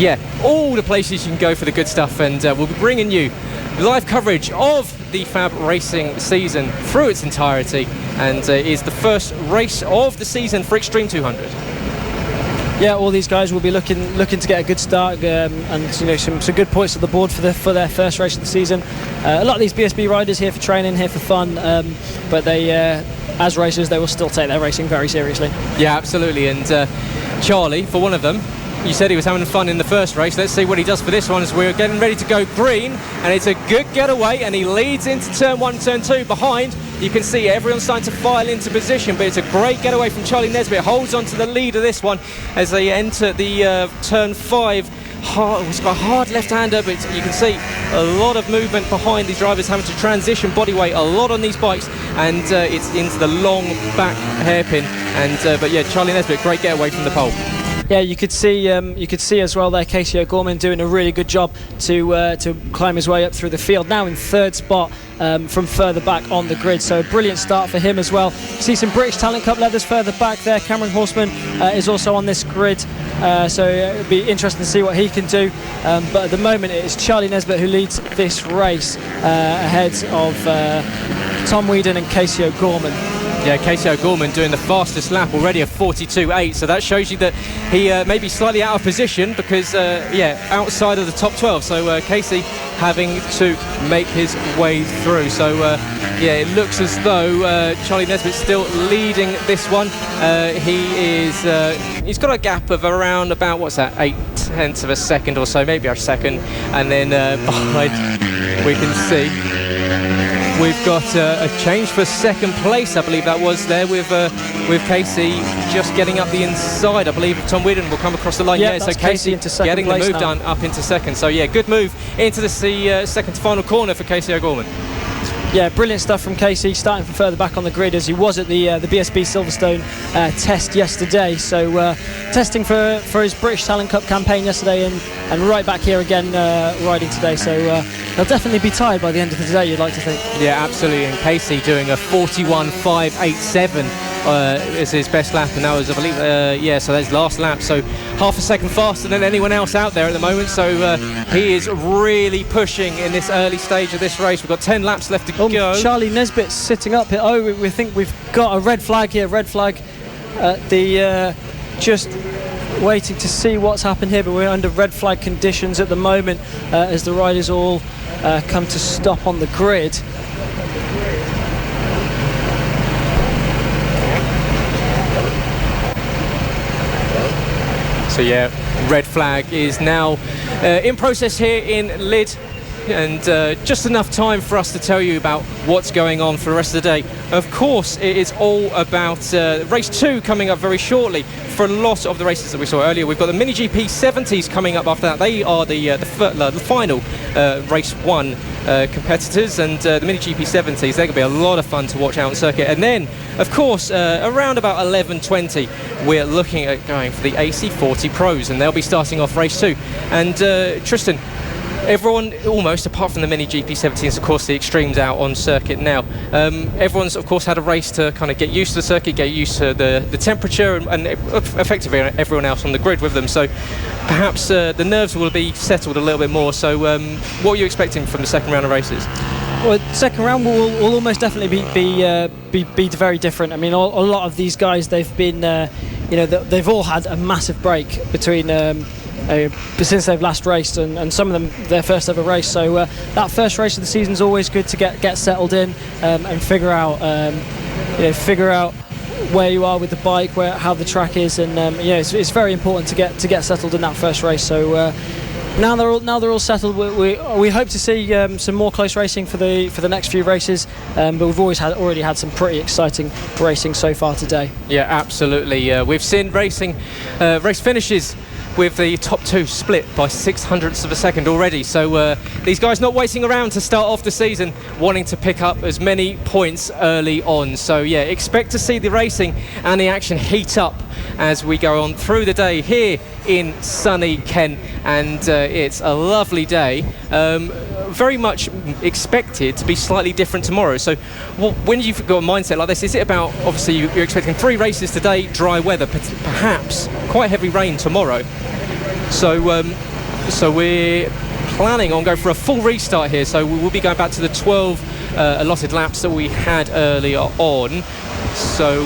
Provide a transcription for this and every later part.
yeah, all the places you can go for the good stuff, and we'll be bringing you live coverage of the FAB-Racing season through its entirety, and is the first race of the season for Extreme 200. Yeah, all these guys will be looking to get a good start, and some good points on the board for their first race of the season. A lot of these BSB riders here for training, here for fun, but they, as racers, they will still take their racing very seriously. Yeah, absolutely. And Charlie, for one of them, you said he was having fun in the first race. Let's see what he does for this one as we're getting ready to go green, and it's a good getaway, and he leads into turn 1, turn 2 behind. You can see everyone's starting to file into position, but it's a great getaway from Charlie Nesbitt. Holds on to the lead of this one as they enter the turn 5. It's got a hard left-hander, but you can see a lot of movement behind these drivers having to transition body weight a lot on these bikes, and it's into the long back hairpin. And but yeah, Charlie Nesbitt, great getaway from the pole. Yeah, you could see as well there Casey O'Gorman doing a really good job to climb his way up through the field. Now in third spot from further back on the grid, so a brilliant start for him as well. You see some British Talent Cup leathers further back there. Cameron Horseman is also on this grid, so it'll be interesting to see what he can do. But at the moment it is Charlie Nesbitt who leads this race ahead of Tom Whedon and Casey O'Gorman. Yeah, Casey O'Gorman doing the fastest lap already of 42.8, so that shows you that he may be slightly out of position because, outside of the top 12. So Casey having to make his way through. So, it looks as though Charlie Nesbitt's still leading this one. He's got a gap of around about, 0.8 of a second or so, maybe a second. And then behind we can see we've got a change for second place, I believe that was there, with Casey just getting up the inside. I believe Tom Whedon will come across the line. Yeah, so Casey into second, getting the move done up into second. So yeah, good move into the second to final corner for Casey O'Gorman. Yeah, brilliant stuff from Casey, starting from further back on the grid as he was at the BSB Silverstone test yesterday. So testing for his British Talent Cup campaign yesterday, and right back here again riding today. So he'll definitely be tired by the end of the day, you'd like to think. Yeah, absolutely. And Casey doing a 41.587 is his best lap, and that was, I believe, so that's last lap. So half a second faster than anyone else out there at the moment. So he is really pushing in this early stage of this race. We've got 10 laps left to go. Charlie Nesbitt sitting up here. Oh, we think we've got a red flag here. Red flag at the just waiting to see what's happened here, but we're under red flag conditions at the moment as the riders all come to stop on the grid. So yeah, red flag is now in process here in Lydd, and just enough time for us to tell you about what's going on for the rest of the day. Of course, it is all about race 2 coming up very shortly. For a lot of the races that we saw earlier, we've got the Mini GP 70s coming up after that. They are the final race 1 competitors, and the Mini GP 70s, they're going to be a lot of fun to watch out on circuit. And then, of course, around about 11:20, we're looking at going for the AC40 Pros, and they'll be starting off race 2. And Trystan, everyone, almost apart from the Mini GP 17s, of course, the Extremes out on circuit now. Everyone's, of course, had a race to kind of get used to the circuit, get used to the temperature, and effectively everyone else on the grid with them. So perhaps the nerves will be settled a little bit more. So what are you expecting from the second round of races? Well, second round will almost definitely be very different. I mean, a lot of these guys, they've been, they've all had a massive break between. Since they've last raced, and some of them their first ever race. So that first race of the season is always good to get settled in and figure out where you are with the bike, how the track is, and it's very important to get settled in that first race. So now they're all settled. We hope to see some more close racing for the next few races, but we've already had some pretty exciting racing so far today. Yeah, absolutely. We've seen race finishes with the top 2 split by 0.06 of a second already. So these guys not waiting around to start off the season, wanting to pick up as many points early on. So yeah, expect to see the racing and the action heat up as we go on through the day here in sunny Kent, and it's a lovely day. Very much expected to be slightly different tomorrow. So when you've got a mindset like this, is it about, obviously you're expecting 3 races today, dry weather, perhaps quite heavy rain tomorrow. So So we're planning on going for a full restart here, so we will be going back to the 12 allotted laps that we had earlier on. So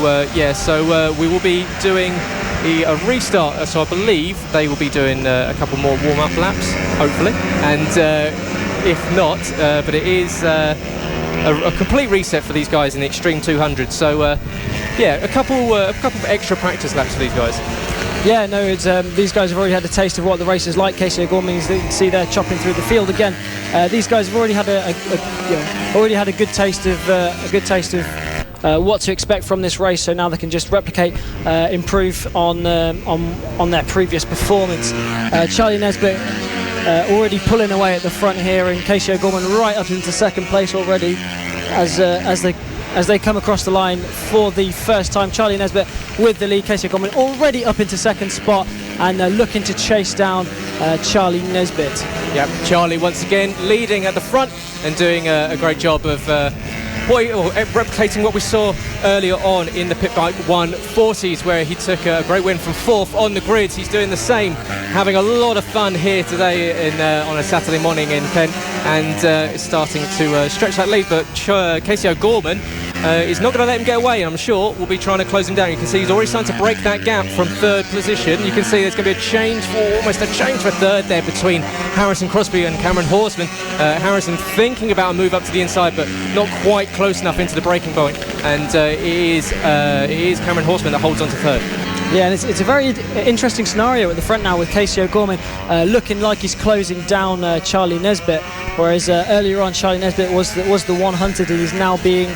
we will be doing a restart, so I believe they will be doing a couple more warm-up laps, hopefully, and if not, but it is a complete reset for these guys in the Extreme 200. So a couple of extra practice laps for these guys. Yeah, no, it's, these guys have already had a taste of what the race is like. Casey O'Gorman, as you can see there, chopping through the field again. These guys have already had a good taste of what to expect from this race. So now they can just replicate, improve on their previous performance. Charlie Nesbitt already pulling away at the front here, and Casey O'Gorman right up into second place already as they come across the line for the first time. Charlie Nesbitt with the lead. Casey O'Gorman already up into second spot and looking to chase down Charlie Nesbitt. Yep, Charlie once again leading at the front and doing a great job of replicating what we saw earlier on in the Pit Bike 140s, where he took a great win from fourth on the grids. He's doing the same, having a lot of fun here today on a Saturday morning in Kent, and starting to stretch that lead. But Casey O'Gorman is not going to let him get away, and I'm sure we'll be trying to close him down. You can see he's already starting to break that gap from third position. You can see there's going to be almost a change for third there between Harrison Crosby and Cameron Horseman. Harrison thinking about a move up to the inside, but not quite close enough into the braking point, and it is Cameron Horseman that holds on to third. Yeah, and it's a very interesting scenario at the front now with Casey O'Gorman looking like he's closing down Charlie Nesbitt, whereas earlier on Charlie Nesbitt was the one hunted, and he's now being,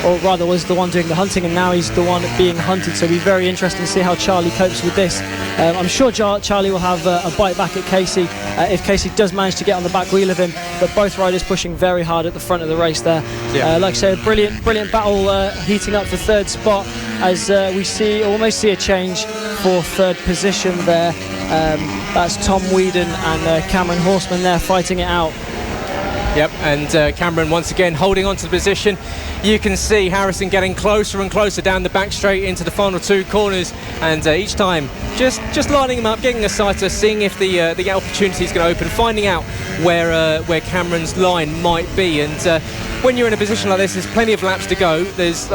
or rather was the one doing the hunting, and now he's the one being hunted. So it'll be very interesting to see how Charlie copes with this. I'm sure Charlie will have a bite back at Casey if Casey does manage to get on the back wheel of him, but both riders pushing very hard at the front of the race there. Yeah. Like I said, brilliant battle heating up for third spot, as we almost see a change for third position there. That's Tom Whedon and Cameron Horseman there fighting it out. Yep, and Cameron once again holding on to the position. You can see Harrison getting closer and closer down the back straight into the final two corners, and each time just lining him up, getting a sighter, seeing if the opportunity is going to open, finding out where Cameron's line might be. And when you're in a position like this, there's plenty of laps to go. There's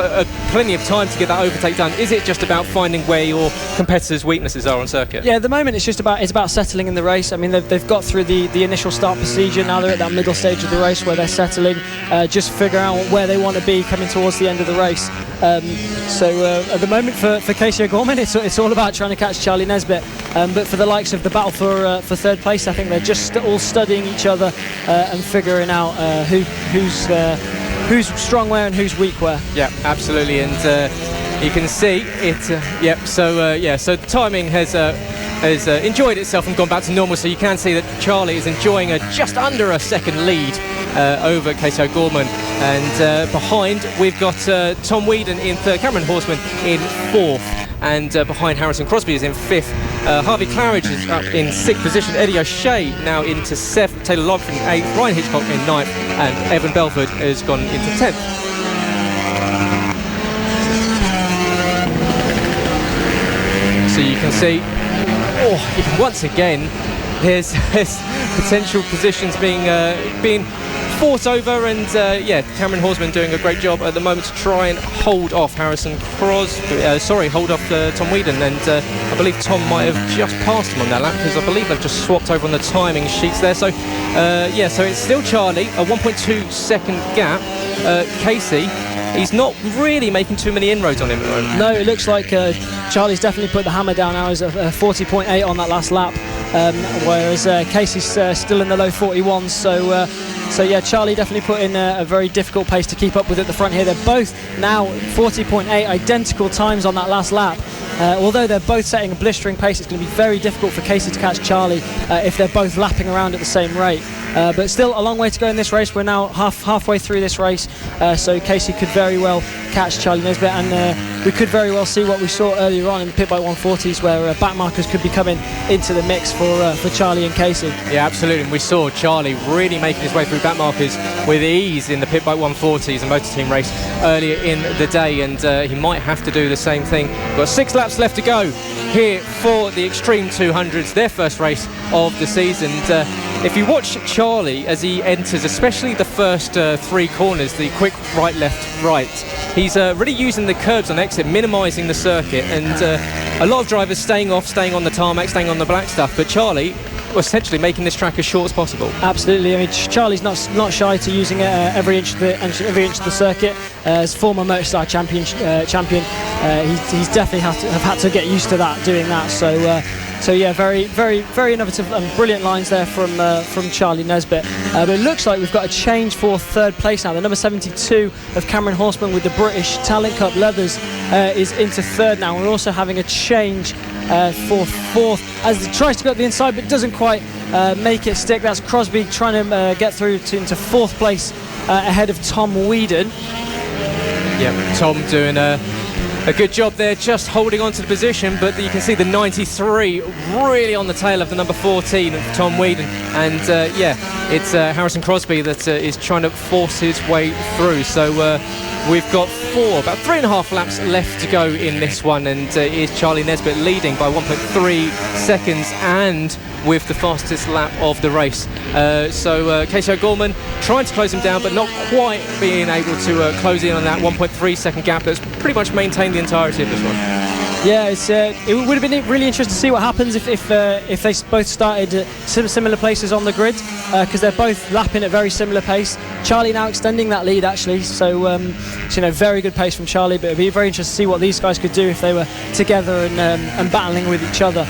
plenty of time to get that overtake done. Is it just about finding where your competitors' weaknesses are on circuit? Yeah, at the moment it's about settling in the race. I mean, they've got through the initial start procedure. Now they're at that middle stage of the race where they're settling, just figure out where they want to be coming towards the end of the race. So at the moment for Casey O'Gorman, it's all about trying to catch Charlie Nesbitt. But for the likes of the battle for third place, I think they're just all studying each other and figuring out who's strong where and who's weak where. Yeah, absolutely, and you can see it. So the timing has enjoyed itself and gone back to normal. So you can see that Charlie is enjoying just under a second lead over Casey O'Gorman, and behind we've got Tom Whedon in third, Cameron Horseman in fourth, and behind Harrison Crosby is in fifth. Harvey Claridge is up in sixth position. Eddie O'Shea now into seventh. Taylor Lobson in eighth. Ryan Hitchcock in ninth, and Evan Belford has gone into 10th. So you can see, once again, there's potential positions being fought over, and Cameron Horseman doing a great job at the moment to try and hold off hold off Tom Whedon, and I believe Tom might have just passed him on that lap, because I believe they've just swapped over on the timing sheets there. So so it's still Charlie, a 1.2 second gap. Casey, he's not really making too many inroads on him at the moment. No, it looks like Charlie's definitely put the hammer down now. He's at 40.8 on that last lap, whereas Casey's still in the low 41s. So yeah, Charlie definitely put in a very difficult pace to keep up with at the front here. They're both now 40.8, identical times on that last lap. Although they're both setting a blistering pace, it's going to be very difficult for Casey to catch Charlie if they're both lapping around at the same rate. But still a long way to go in this race. We're now halfway through this race, so Casey could very well catch Charlie Nesbitt, and we could very well see what we saw earlier on in the Pit Bike 140s, where back markers could be coming into the mix for Charlie and Casey. Yeah, absolutely. And we saw Charlie really making his way through back markers with ease in the Pit Bike 140s, a motor team race earlier in the day, and he might have to do the same thing. Got 6 laps left to go here for the Extreme 200s, their first race of the season. If you watch Charlie as he enters, especially the first 3 corners, the quick right, left, right, he's really using the curbs on exit, minimising the circuit, and a lot of drivers staying off, staying on the tarmac, staying on the black stuff, but Charlie essentially making this track as short as possible. Absolutely. I mean, Charlie's not shy to using every inch of the circuit. As former Motorstar champion, he's definitely have had to get used to that, doing that. So yeah, very, very, very innovative and brilliant lines there from Charlie Nesbitt. But it looks like we've got a change for third place now. The number 72 of Cameron Horseman with the British Talent Cup leathers is into third now. We're also having a change for fourth as he tries to go up the inside but doesn't quite make it stick. That's Crosby trying to get through into fourth place ahead of Tom Whedon. Yeah, Tom doing a good job there, just holding on to the position, but you can see the 93 really on the tail of the number 14 of Tom Whedon, and yeah, it's Harrison Crosby that is trying to force his way through. So we've got about 3.5 laps left to go in this one, and is Charlie Nesbitt leading by 1.3 seconds and with the fastest lap of the race. So Casey O'Gorman trying to close him down, but not quite being able to close in on that 1.3 second gap that's pretty much maintained the entirety of this one. Yeah, it would have been really interesting to see what happens if they both started at similar places on the grid, because they're both lapping at very similar pace. Charlie now extending that lead actually, so very good pace from Charlie, but it'd be very interesting to see what these guys could do if they were together and battling with each other.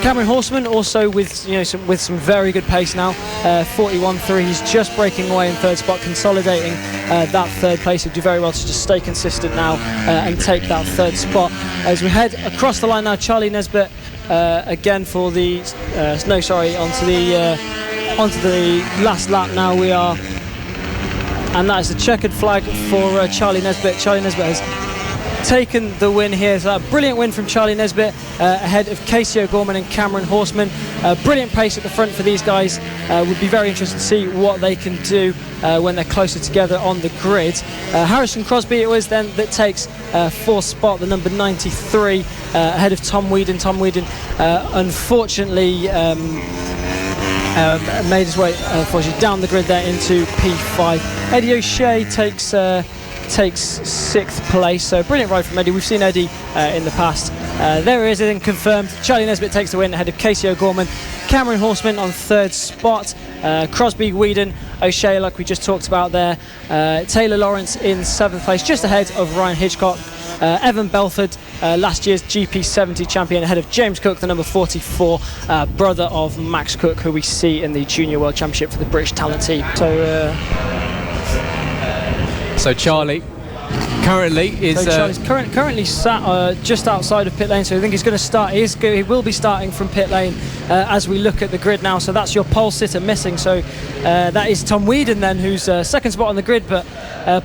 Cameron Horseman also with some very good pace now, 41.3. He's just breaking away in third spot, consolidating that third place. He'll do very well to just stay consistent now and take that third spot. As we head across the line now, Charlie Nesbitt again for the onto the last lap now we are, and that is the checkered flag for Charlie Nesbitt. Charlie Nesbitt has taken the win here. So a brilliant win from Charlie Nesbitt ahead of Casey O'Gorman and Cameron Horseman. Brilliant pace at the front for these guys. Would be very interesting to see what they can do when they're closer together on the grid. Harrison Crosby it was then that takes fourth spot, the number 93, ahead of Tom Whedon. Tom Whedon unfortunately made his way unfortunately down the grid there into P5. Eddie O'Shea takes sixth place, so brilliant ride from Eddie. We've seen Eddie in the past. There it is, and confirmed. Charlie Nesbitt takes the win ahead of Casey O'Gorman. Cameron Horseman on third spot. Crosby, Whedon, O'Shea, like we just talked about there. Taylor Lawrence in seventh place, just ahead of Ryan Hitchcock. Evan Belford, last year's GP70 champion, ahead of James Cook, the number 44, brother of Max Cook, who we see in the Junior World Championship for the British Talent team. So Charlie currently is... Charlie's currently sat just outside of pit lane, so I think he's going to start. He will be starting from pit lane as we look at the grid now. So that's your pole sitter missing. So that is Tom Whedon then, who's second spot on the grid, but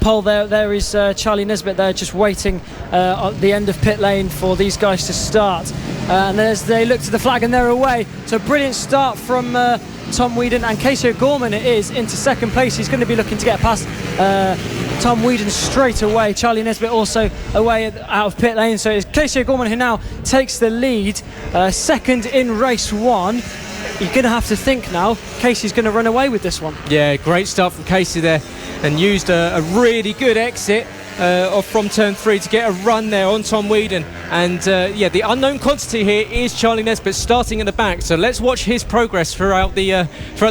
pole there is Charlie Nesbitt there, just waiting at the end of pit lane for these guys to start. And as they look to the flag and they're away, so brilliant start from Tom Whedon, and Casey O'Gorman it is into second place. He's going to be looking to get past Tom Whedon straight away. Charlie Nesbitt also away out of pit lane, so it's Casey O'Gorman who now takes the lead, second in race one. You're going to have to think now Casey's going to run away with this one. Yeah, great start from Casey there, and used a really good exit from turn 3 to get a run there on Tom Whedon. And yeah, the unknown quantity here is Charlie Nesbitt starting in the back, so let's watch his progress throughout the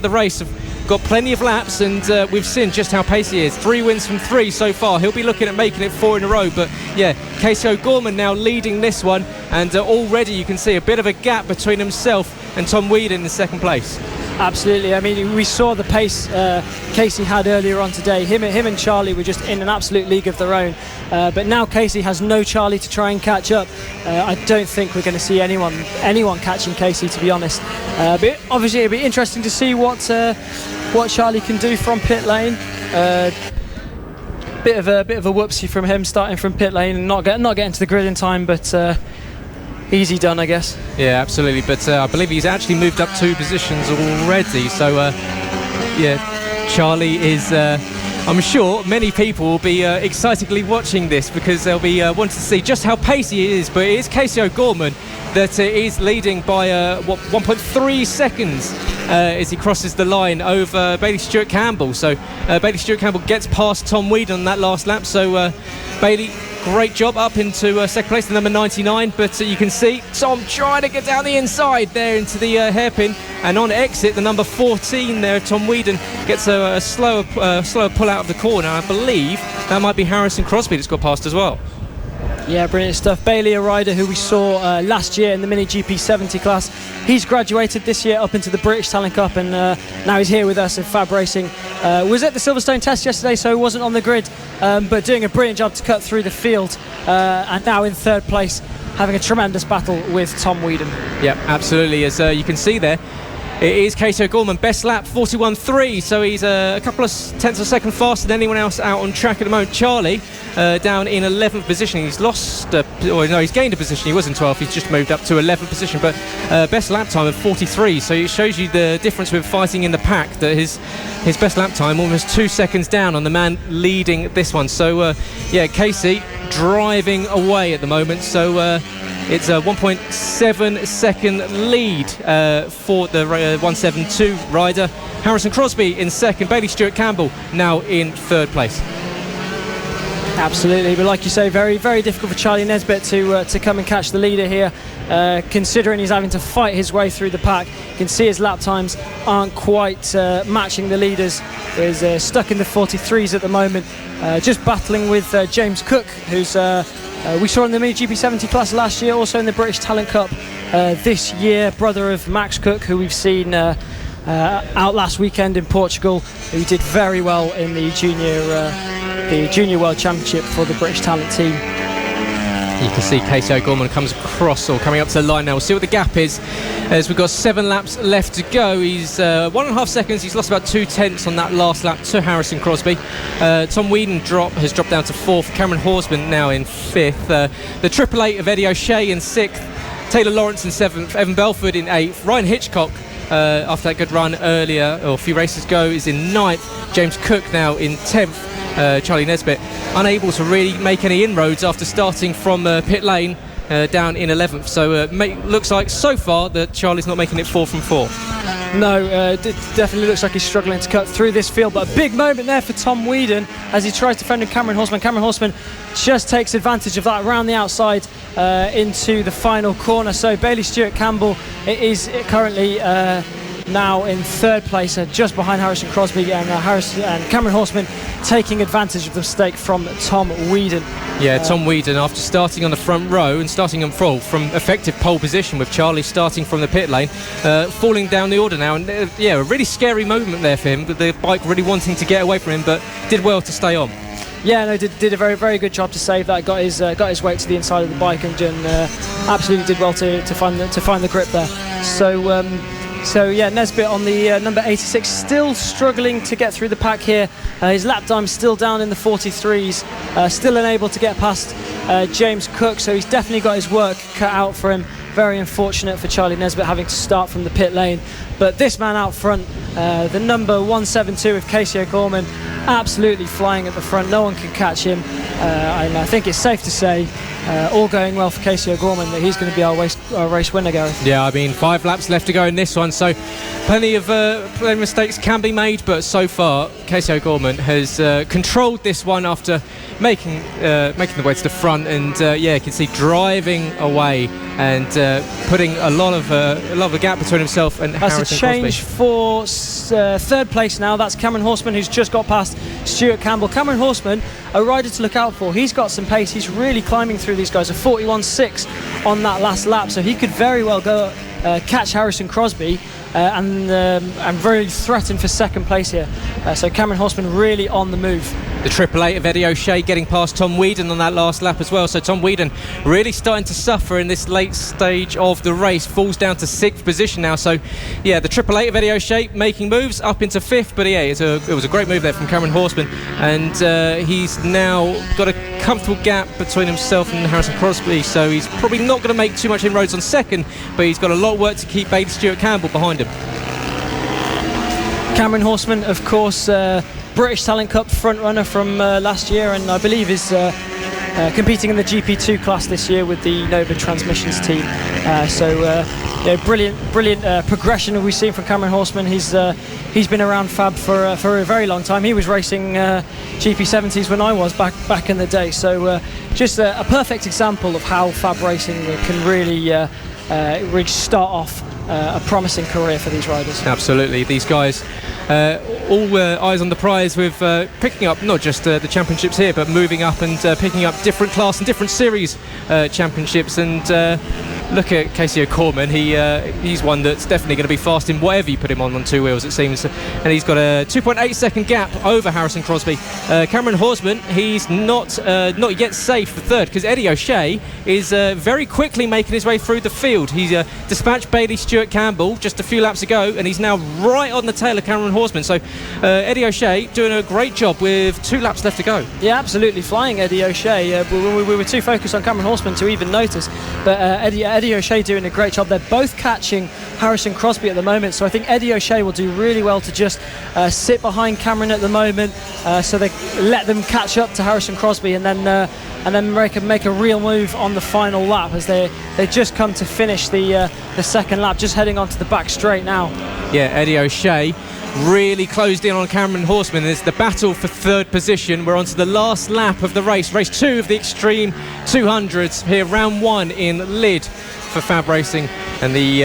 race. Got plenty of laps, and we've seen just how pacey he is. 3 wins from 3 so far. He'll be looking at making it 4 in a row, but yeah, Casey O'Gorman now leading this one, and already you can see a bit of a gap between himself and Tom Whedon in second place. Absolutely. I mean, we saw the pace Casey had earlier on today. Him and Charlie were just in an absolute league of their own. But now Casey has no Charlie to try and catch up. I don't think we're going to see anyone catching Casey, to be honest. But obviously, it'll be interesting to see what Charlie can do from pit lane. Bit of a whoopsie from him, starting from pit lane and not getting to the grid in time, but. Easy done, I guess. Yeah, absolutely. But I believe he's actually moved up 2 positions already. So, yeah, Charlie is... I'm sure many people will be excitedly watching this, because they'll be wanting to see just how pacey he is. But it is Casey O'Gorman that is leading by 1.3 seconds as he crosses the line over Bailey Stewart Campbell. So Bailey Stewart Campbell gets past Tom Wheadon on that last lap. So Bailey, great job up into second place, the number 99. But you can see Tom trying to get down the inside there into the hairpin. And on exit, the number 14 there, Tom Wheadon, gets a slower pull out of the corner. I believe that might be Harrison Crosby that's got past as well. Yeah, brilliant stuff. Bailey, a rider who we saw last year in the Mini GP 70 class. He's graduated this year up into the British Talent Cup, and now he's here with us at FAB-Racing. Was at the Silverstone test yesterday, so he wasn't on the grid, but doing a brilliant job to cut through the field, and now in third place, having a tremendous battle with Tom Wheadon. Yeah, absolutely. As you can see there, it is Casey O'Gorman, best lap 41.3, so he's a couple of tenths of a second faster than anyone else out on track at the moment. Charlie down in 11th position. He's he's gained a position. He was in 12th, he's just moved up to 11th position, but best lap time of 43, so it shows you the difference with fighting in the pack, that his best lap time almost 2 seconds down on the man leading this one. So yeah, Casey driving away at the moment, so it's a 1.7 second lead for the 172 rider. Harrison Crosby in second, Bailey Stewart Campbell now in third place. Absolutely, but like you say, very, very difficult for Charlie Nesbitt to come and catch the leader here, considering he's having to fight his way through the pack. You can see his lap times aren't quite matching the leaders. He's stuck in the 43s at the moment, just battling with James Cook, who's we saw in the Mini GP 70 class last year, also in the British Talent Cup this year, brother of Max Cook, who we've seen out last weekend in Portugal, who did very well in the Junior World Championship for the British Talent team. You can see Casey O'Gorman comes across, or coming up to the line now. We'll see what the gap is, as we've got 7 laps left to go. He's 1.5 seconds. He's lost about 2 tenths on that last lap to Harrison Crosby. Tom Wheadon has dropped down to 4th. Cameron Horsman now in 5th. The 888 of Eddie O'Shea in 6th. Taylor Lawrence in 7th. Evan Belford in 8th. Ryan Hitchcock, after that good run earlier, or a few races ago, is in 9th. James Cook now in 10th. Charlie Nesbitt unable to really make any inroads after starting from pit lane down in 11th. So looks like so far that Charlie's not making it 4 from 4. No, it definitely looks like he's struggling to cut through this field, but a big moment there for Tom Wheadon as he tries to defend Cameron Horsman. Cameron Horsman just takes advantage of that around the outside into the final corner. So Bailey Stewart Campbell is currently now in third place, just behind Harrison Crosby, and Cameron Horsman taking advantage of the mistake from Tom Wheadon. Yeah, Tom Wheadon, after starting on the front row and starting on from effective pole position, with Charlie starting from the pit lane, falling down the order now, and yeah, a really scary moment there for him, with the bike really wanting to get away from him, but did well to stay on. Yeah, no, did a very, very good job to save that. Got his weight to the inside of the bike, and absolutely did well to find the grip there. So yeah, Nesbitt on the number 86, still struggling to get through the pack here. His lap time still down in the 43s, still unable to get past James Cook, so he's definitely got his work cut out for him. Very unfortunate for Charlie Nesbitt having to start from the pit lane. But this man out front, the number 172 of Casey O'Gorman, absolutely flying at the front. No one can catch him. And I think it's safe to say, all going well for Casey O'Gorman, that he's going to be our race winner, Gareth. Yeah, I mean, 5 laps left to go in this one, so plenty of mistakes can be made, but so far Casey O'Gorman has controlled this one after making the way to the front, and yeah, you can see driving away and putting a lot of a gap between himself and Harrison Crosby. That's a change for third place now. That's Cameron Horsman, who's just got past Stewart Campbell. Cameron Horsman, a rider to look out for. He's got some pace. He's really climbing through these guys. A 41.6 on that last lap, so he could very well go catch Harrison Crosby and very threaten for second place here. So Cameron Horsman really on the move. The 888 of Eddie O'Shea getting past Tom Wheadon on that last lap as well. So Tom Wheadon really starting to suffer in this late stage of the race. Falls down to 6th position now. So yeah, the 888 of Eddie O'Shea making moves up into 5th. But yeah, it was a great move there from Cameron Horsman. And he's now got a comfortable gap between himself and Harrison Crosby. So he's probably not going to make too much inroads on second. But he's got a lot of work to keep Bailey Stewart Campbell behind him. Cameron Horsman, of course, British Talent Cup front runner from last year, and I believe is competing in the GP2 class this year with the Nova Transmissions team. Brilliant progression we've seen from Cameron Horseman. He's been around Fab for a very long time. He was racing GP70s when I was back in the day. So just a perfect example of how Fab Racing can really start off a promising career for these riders. Absolutely, these guys all eyes on the prize with picking up not just the championships here, but moving up and picking up different class and different series championships. And look at Casey O'Corman. He's one that's definitely going to be fast in whatever you put him on two wheels, it seems. And he's got a 2.8 second gap over Harrison Crosby. Cameron Horseman, he's not yet safe for third, because Eddie O'Shea is very quickly making his way through the field. He's dispatched Bailey Stewart Campbell just a few laps ago, and he's now right on the tail of Cameron Horseman. So Eddie O'Shea doing a great job with 2 laps left to go. Yeah, absolutely flying Eddie O'Shea. We were too focused on Cameron Horseman to even notice, but Eddie O'Shea doing a great job. They're both catching Harrison Crosby at the moment, so I think Eddie O'Shea will do really well to just sit behind Cameron at the moment, so they let them catch up to Harrison Crosby, and then make a real move on the final lap, as they just come to finish the second lap, just heading onto the back straight now. Yeah, Eddie O'Shea really closed in on Cameron Horseman. There's the battle for third position. We're on to the last lap of the race 2 of the Extreme 200s here, round 1 in Lydd for Fab Racing and the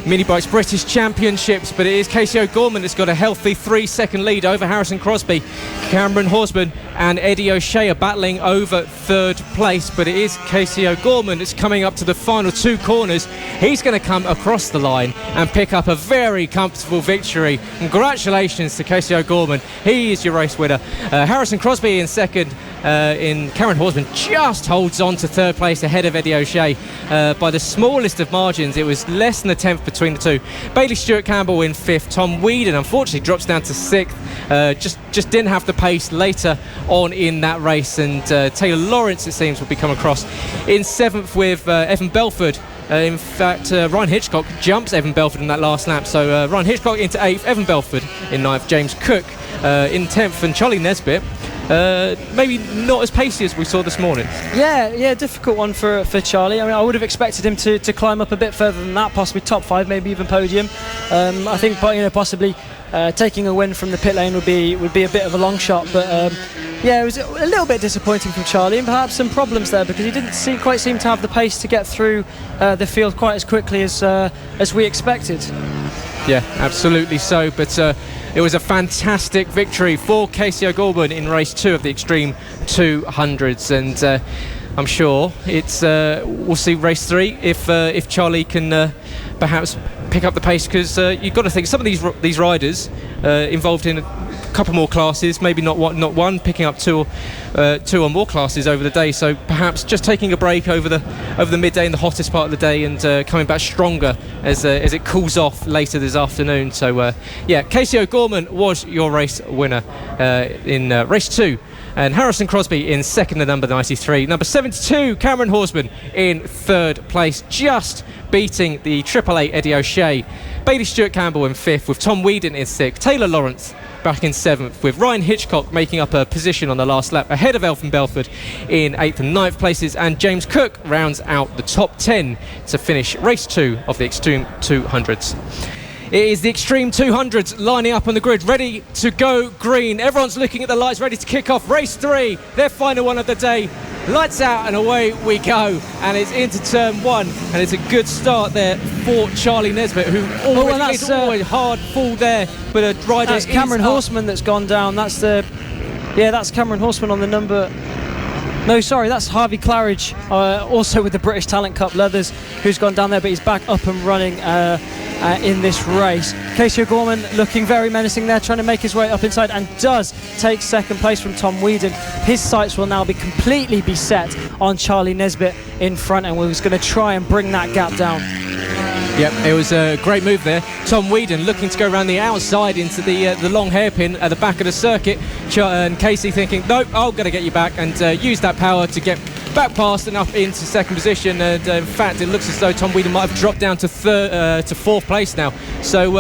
Minibikes British Championships. But it is Casey O'Gorman that's got a healthy 3-second lead over Harrison Crosby. Cameron Horseman and Eddie O'Shea are battling over third place, but it is Casey O'Gorman that's coming up to the final 2 corners. He's going to come across the line and pick up a very comfortable victory. Congratulations to Casey O'Gorman. He is your race winner. Harrison Crosby in second. Cameron Horseman just holds on to third place ahead of Eddie O'Shea by the smallest of margins. It was less than a tenth between the two. Bailey Stewart Campbell in 5th. Tom Whedon unfortunately drops down to 6th. Just didn't have the pace later on in that race, and Taylor Lawrence, it seems, will be come across in 7th with Evan Belford. In fact, Ryan Hitchcock jumps Evan Belford in that last lap, so Ryan Hitchcock into 8th, Evan Belford in 9th, James Cook in 10th, and Charlie Nesbitt maybe not as pacey as we saw this morning. Yeah, difficult one for Charlie. I mean, I would have expected him to climb up a bit further than that, possibly top 5, maybe even podium. I think, possibly taking a win from the pit lane would be a bit of a long shot, but it was a little bit disappointing from Charlie, and perhaps some problems there because he didn't quite seem to have the pace to get through the field quite as quickly as we expected. Yeah, absolutely so, but it was a fantastic victory for Casey O'Gorman in race 2 of the Extreme 200s, and I'm sure we'll see race 3 if Charlie can perhaps pick up the pace, because you've got to think some of these riders involved in a couple more classes, maybe not one, picking up two or more classes over the day, so perhaps just taking a break over the midday and the hottest part of the day, and coming back stronger as it cools off later this afternoon. So Casey O'Gorman was your race winner in race 2, and Harrison Crosby in second at number 93. Number 72, Cameron Horseman in third place, just beating the Triple Eight Eddie O'Shea. Bailey Stewart Campbell in 5th with Tom Whedon in 6th. Taylor Lawrence back in 7th with Ryan Hitchcock making up a position on the last lap ahead of Elfin Belford in 8th and 9th places, and James Cook rounds out the top 10 to finish race 2 of the Extreme 200s. It is the Extreme 200s lining up on the grid, ready to go green. Everyone's looking at the lights, ready to kick off race 3, their final one of the day. Lights out and away we go, and it's into turn 1, and it's a good start there for Charlie Nesbitt, who always hard fall there, but a rider. That's Cameron Horseman that's gone down. That's Cameron Horseman on the number. No, sorry, that's Harvey Claridge, also with the British Talent Cup leathers, who's gone down there, but he's back up and running in this race. Casey O'Gorman looking very menacing there, trying to make his way up inside, and does take second place from Tom Whedon. His sights will now be completely set on Charlie Nesbitt in front, and was going to try and bring that gap down. Yep, it was a great move there. Tom Whedon looking to go around the outside into the long hairpin at the back of the circuit, and Casey thinking, nope, I'm going to get you back, and use that power to get back past and up into second position. And in fact, it looks as though Tom Whedon might have dropped down to 4th place now. So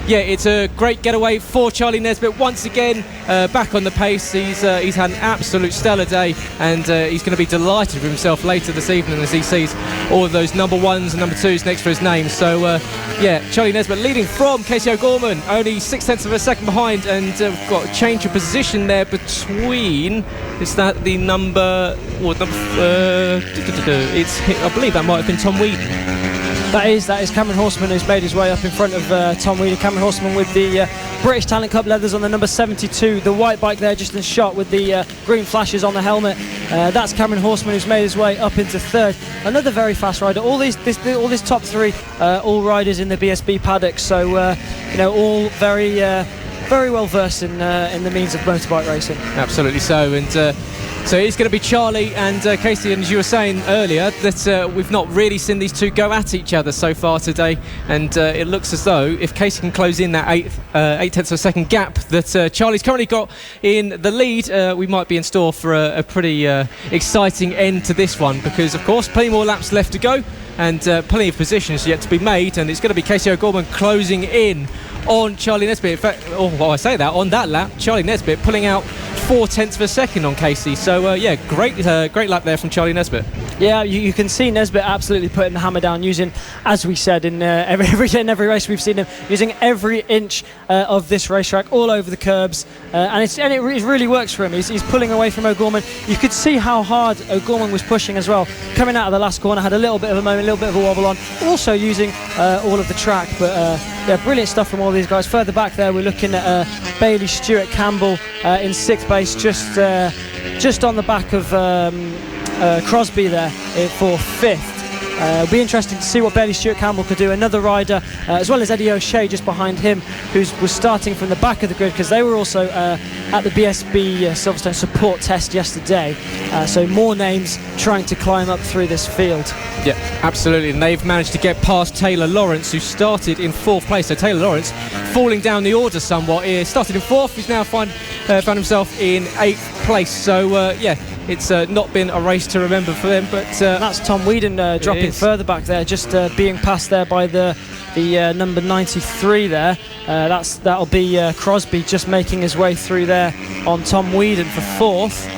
yeah, it's a great getaway for Charlie Nesbitt once again, back on the pace. He's had an absolute stellar day, and he's going to be delighted with himself later this evening as he sees all of those number 1s and number 2s next to his name. So yeah, Charlie Nesbitt leading from Casey O'Gorman, only 0.6 of a second behind, and we've got a change of position there between, is that the number, I believe that might have been Tom Wheaton. That is Cameron Horseman, who's made his way up in front of Tom Wheaton. Cameron Horseman with the British Talent Cup leathers on the number 72, the white bike there just in shot with the green flashes on the helmet. That's Cameron Horseman, who's made his way up into third. Another very fast rider. All these top three, all riders in the BSB paddock, so all very well versed in the means of motorbike racing. Absolutely so, and so it's going to be Charlie and Casey, and as you were saying earlier, that we've not really seen these two go at each other so far today, and it looks as though if Casey can close in that 8/10 of a second gap that Charlie's currently got in the lead, we might be in store for a pretty exciting end to this one, because of course plenty more laps left to go and plenty of positions yet to be made, and it's going to be Casey O'Gorman closing in on Charlie Nesbitt. In fact, I say that, on that lap, Charlie Nesbitt pulling out 0.4 of a second on Casey. So yeah, great lap there from Charlie Nesbitt. Yeah, you can see Nesbitt absolutely putting the hammer down, using, as we said, in every race we've seen him using every inch of this racetrack, all over the curbs, and it really works for him. He's pulling away from O'Gorman. You could see how hard O'Gorman was pushing as well. Coming out of the last corner, had a little bit of a moment, a little bit of a wobble on, also using all of the track. But yeah, brilliant stuff from all these guys. Further back there, we're looking at Bailey Stewart Campbell in 6th base, just on the back of Crosby there for 5th. It'll be interesting to see what Bailey Stewart Campbell could do. Another rider, as well as Eddie O'Shea just behind him, who was starting from the back of the grid, because they were also at the BSB Silverstone support test yesterday. So more names trying to climb up through this field. Yeah, absolutely. And they've managed to get past Taylor Lawrence, who started in 4th place. So Taylor Lawrence falling down the order somewhat. He started in 4th. He's now found himself in 8th place. So yeah, it's not been a race to remember for them. But that's Tom Wheaton dropping further back there, just being passed there by the number 93 there. That'll be Crosby just making his way through there on Tom Wheaton for 4th.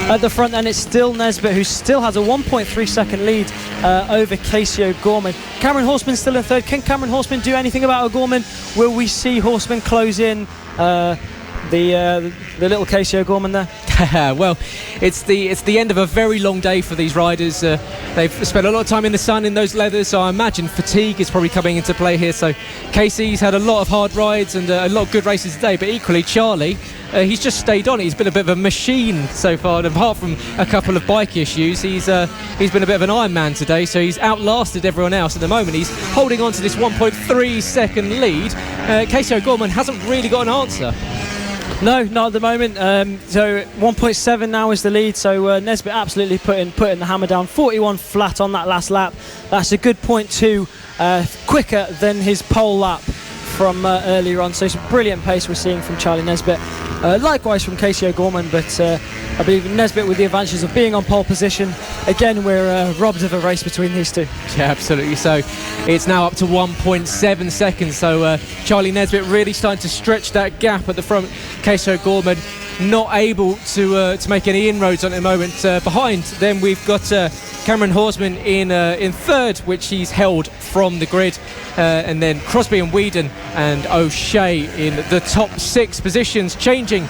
At the front then, it's still Nesbitt, who still has a 1.3 second lead over Casey O'Gorman. Cameron Horseman still in 3rd. Can Cameron Horseman do anything about O'Gorman? Will we see Horseman close in the little Casey O'Gorman there? Well, it's the end of a very long day for these riders. They've spent a lot of time in the sun in those leathers, so I imagine fatigue is probably coming into play here. So Casey's had a lot of hard rides and a lot of good races today, but equally Charlie, he's just stayed on it. He's been a bit of a machine so far, and apart from a couple of bike issues, he's been a bit of an Iron Man today, so he's outlasted everyone else. At the moment, he's holding on to this 1.3 second lead. Casey O'Gorman hasn't really got an answer. No, not at the moment. So 1.7 now is the lead. So Nesbitt absolutely putting the hammer down. 41 flat on that last lap. That's a good 0.2 quicker than his pole lap from earlier on. So it's a brilliant pace we're seeing from Charlie Nesbitt. Likewise from Casey O'Gorman, but I believe Nesbitt with the advantages of being on pole position. Again, we're robbed of a race between these two. Yeah, absolutely. So it's now up to 1.7 seconds. So Charlie Nesbitt really starting to stretch that gap at the front. Casey O'Gorman not able to make any inroads on it at the moment. Behind them, we've got Cameron Horseman in 3rd, which he's held from the grid, and then Crosby and Whedon and O'Shea in the top 6 positions, changing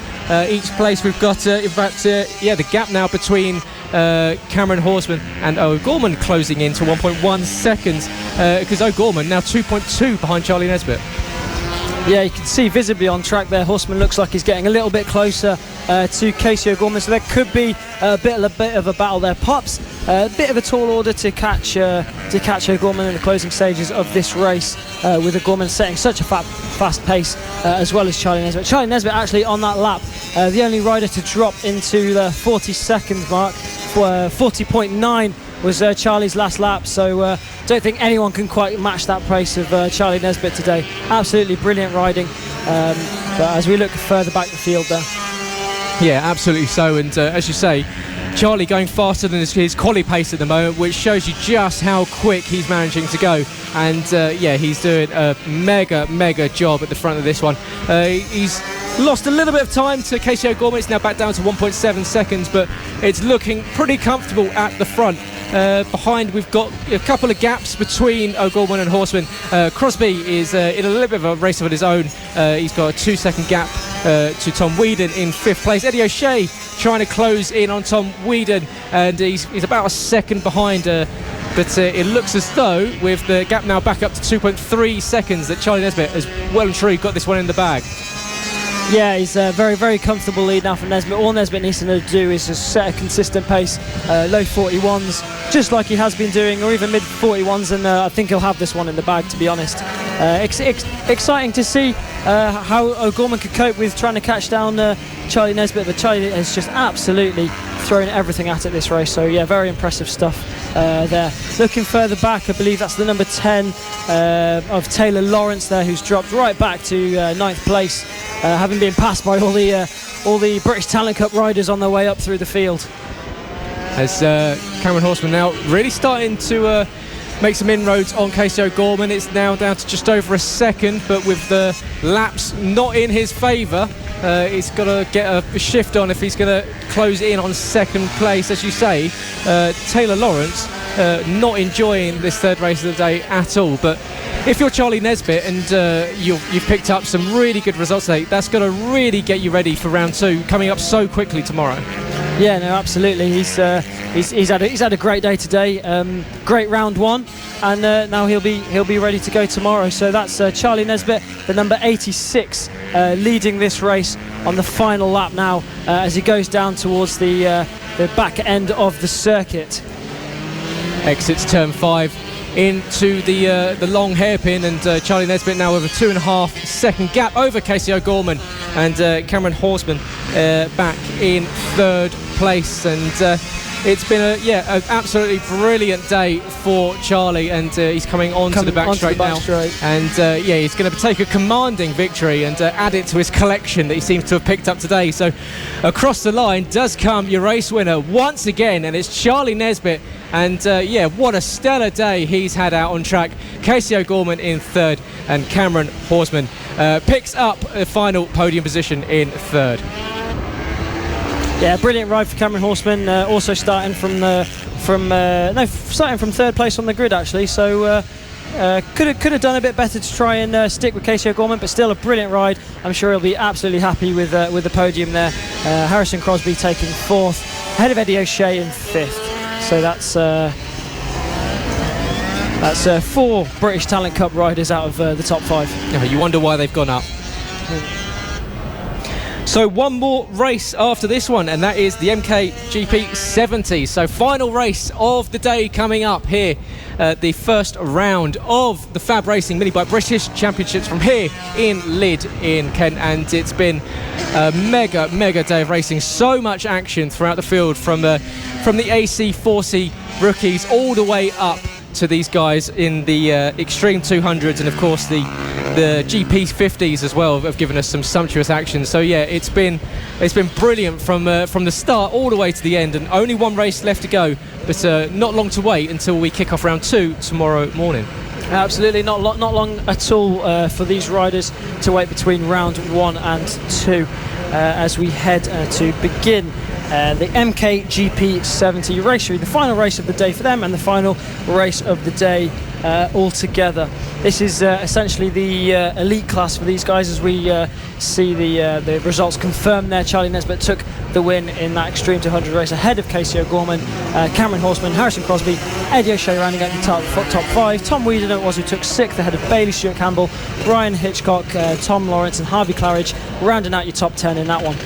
each place. We've got in fact the gap now between Cameron Horseman and O'Gorman closing in to 1.1 seconds, because O'Gorman now 2.2 behind Charlie Nesbitt. Yeah, you can see visibly on track there, Horseman looks like he's getting a little bit closer to Casey O'Gorman, so there could be a bit of a battle there. Pops a bit of a tall order to catch O'Gorman in the closing stages of this race, with O'Gorman setting such a fast pace, as well as Charlie Nesbitt. Charlie Nesbitt actually on that lap, the only rider to drop into the 40-second mark. 40.9 was Charlie's last lap, so don't think anyone can quite match that pace of Charlie Nesbitt today. Absolutely brilliant riding, but as we look further back the field there. Yeah, absolutely so, and as you say, Charlie going faster than his quali pace at the moment, which shows you just how quick he's managing to go. And he's doing a mega job at the front of this one. He's lost a little bit of time to Casey O'Gorman. It's now back down to 1.7 seconds, but it's looking pretty comfortable at the front. Behind, we've got a couple of gaps between O'Gorman and Horseman. Crosby is in a little bit of a race of his own. He's got a 2-second gap to Tom Whedon in 5th place. Eddie O'Shea trying to close in on Tom Whedon, and he's about a second behind. But it looks as though, with the gap now back up to 2.3 seconds, that Charlie Nesbitt has well and truly got this one in the bag. Yeah, he's a very comfortable lead now from Nesbitt. All Nesbitt needs to do is just set a consistent pace, low 41s, just like he has been doing, or even mid 41s, and I think he'll have this one in the bag, to be honest. Exciting to see how O'Gorman could cope with trying to catch down Charlie Nesbitt, but Charlie has just absolutely thrown everything at it this race. So yeah, very impressive stuff there. Looking further back, I believe that's the number 10 of Taylor Lawrence there, who's dropped right back to 9th place, having been passed by all the British Talent Cup riders on their way up through the field. As Cameron Horseman now really starting to make some inroads on Casey O'Gorman. It's now down to just over a second, but with the laps not in his favour, he's got to get a shift on if he's going to close in on 2nd place. As you say, Taylor Lawrence not enjoying this 3rd race of the day at all. But if you're Charlie Nesbitt and you've picked up some really good results today, that's going to really get you ready for round 2 coming up so quickly tomorrow. Yeah, no, absolutely. He's had a great day today. Great round 1, and now he'll be ready to go tomorrow. So that's Charlie Nesbitt, the number 86, leading this race on the final lap now as he goes down towards the back end of the circuit. Exits turn 5 into the long hairpin, and Charlie Nesbitt now with a 2.5 second gap over Casey O'Gorman, and Cameron Horseman back in 3rd place. And it's been an absolutely brilliant day for Charlie, and he's coming to the back straight now. And he's going to take a commanding victory and add it to his collection that he seems to have picked up today. So across the line does come your race winner once again, and it's Charlie Nesbitt. And what a stellar day he's had out on track. Casey O'Gorman in 3rd, and Cameron Horseman picks up a final podium position in 3rd. Yeah, brilliant ride for Cameron Horseman. Also starting from 3rd place on the grid actually. So could have done a bit better to try and stick with Casey O'Gorman, but still a brilliant ride. I'm sure he'll be absolutely happy with the podium there. Harrison Crosby taking 4th, ahead of Eddie O'Shea in 5th. So that's 4 British Talent Cup riders out of the top 5. You wonder why they've gone up. So one more race after this one, and that is the MKGP 70. So final race of the day coming up here, the first round of the FAB-Racing Minibike British Championships from here in Lydd in Kent. And it's been a mega day of racing. So much action throughout the field, from the AC4C rookies all the way up to these guys in the Extreme 200s, and of course the GP50s as well have given us some sumptuous action. So yeah, it's been brilliant from the start all the way to the end, and only one race left to go, but not long to wait until we kick off round 2 tomorrow morning. Absolutely not long at all for these riders to wait between round 1 and 2 as we head to begin the MKGP 70 race, the final race of the day for them, and the final race of the day altogether. This is essentially the elite class for these guys, as we see the results confirmed there. Charlie Nesbitt took the win in that Extreme 200 race ahead of Casey O'Gorman, Cameron Horseman, Harrison Crosby, Eddie O'Shea rounding out the top 5. Tom Whedon it was who took 6th ahead of Bailey Stewart Campbell, Brian Hitchcock, Tom Lawrence and Harvey Claridge rounding out your top 10 in that one.